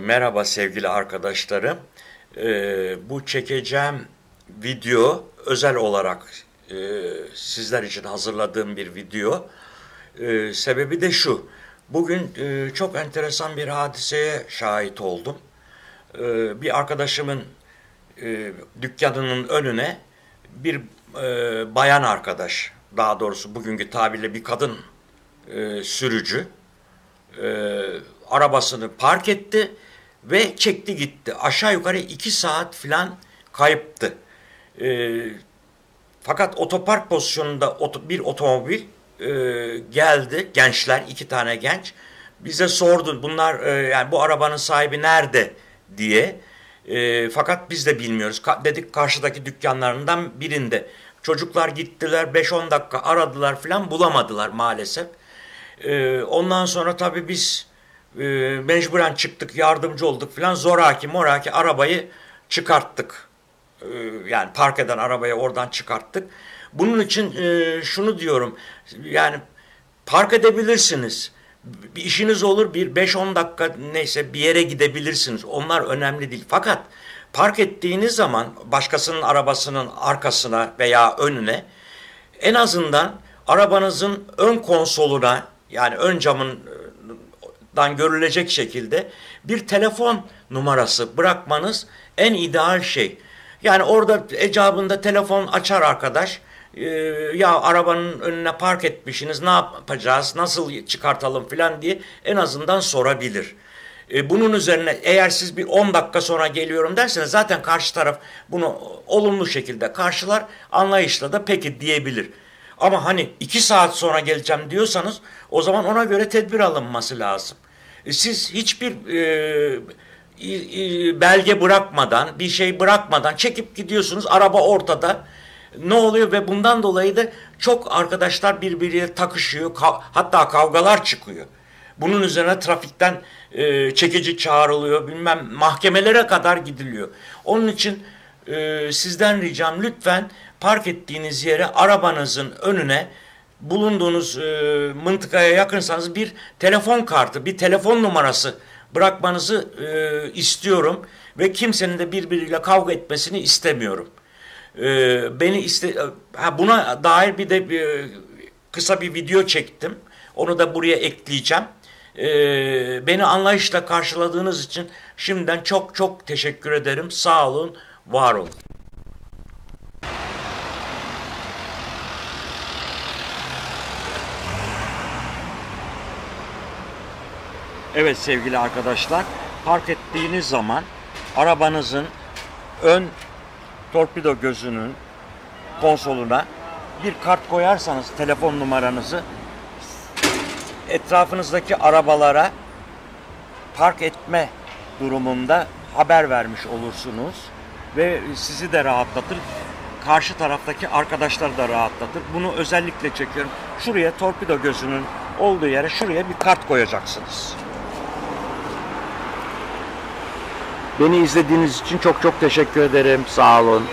Merhaba sevgili arkadaşlarım. Bu çekeceğim video özel olarak sizler için hazırladığım bir video. Sebebi de şu. Bugün çok enteresan bir hadiseye şahit oldum. Bir arkadaşımın dükkanının önüne bir bayan arkadaş, daha doğrusu bugünkü tabirle bir kadın sürücü arabasını park etti ve çekti gitti. Aşağı yukarı 2 saat falan kayıptı. Fakat otopark pozisyonunda bir otomobil geldi. Gençler, 2 tane genç. Bize sordu bunlar yani bu arabanın sahibi nerede diye. Fakat biz de bilmiyoruz. Dedik karşıdaki dükkanlarından birinde. Çocuklar gittiler 5-10 dakika aradılar falan bulamadılar maalesef. Ondan sonra tabii biz mecburen çıktık, yardımcı olduk falan, zoraki arabayı çıkarttık. Yani park eden arabayı oradan çıkarttık. Bunun için şunu diyorum, yani park edebilirsiniz. Bir işiniz olur, bir 5-10 dakika neyse bir yere gidebilirsiniz. Onlar önemli değil. Fakat park ettiğiniz zaman başkasının arabasının arkasına veya önüne, en azından arabanızın ön konsoluna, yani ön camından görülecek şekilde bir telefon numarası bırakmanız en ideal şey. Yani orada icabında telefon açar arkadaş. Ya arabanın önüne park etmişsiniz, ne yapacağız, nasıl çıkartalım filan diye en azından sorabilir. Bunun üzerine eğer siz bir 10 dakika sonra geliyorum derseniz zaten karşı taraf bunu olumlu şekilde karşılar, anlayışla da peki diyebilir. Ama hani 2 saat sonra geleceğim diyorsanız o zaman ona göre tedbir alınması lazım. Siz hiçbir belge bırakmadan, bir şey bırakmadan çekip gidiyorsunuz, araba ortada. Ne oluyor ve bundan dolayı da çok arkadaşlar birbiriyle takışıyor, hatta kavgalar çıkıyor. Bunun üzerine trafikten çekici çağrılıyor, bilmem mahkemelere kadar gidiliyor. Onun için sizden ricam, lütfen park ettiğiniz yere, arabanızın önüne, bulunduğunuz mıntıkaya yakınsanız bir telefon kartı, bir telefon numarası bırakmanızı istiyorum ve kimsenin de birbiriyle kavga etmesini istemiyorum. Buna dair bir de kısa bir video çektim. Onu da buraya ekleyeceğim. Beni anlayışla karşıladığınız için şimdiden çok çok teşekkür ederim. Sağ olun, var olun. Evet sevgili arkadaşlar, park ettiğiniz zaman arabanızın ön torpido gözünün konsoluna bir kart koyarsanız, telefon numaranızı, etrafınızdaki arabalara park etme durumunda haber vermiş olursunuz ve sizi de rahatlatır, karşı taraftaki arkadaşları da rahatlatır. Bunu özellikle çekiyorum. Şuraya, torpido gözünün olduğu yere şuraya bir kart koyacaksınız. Beni izlediğiniz için çok çok teşekkür ederim. Sağ olun.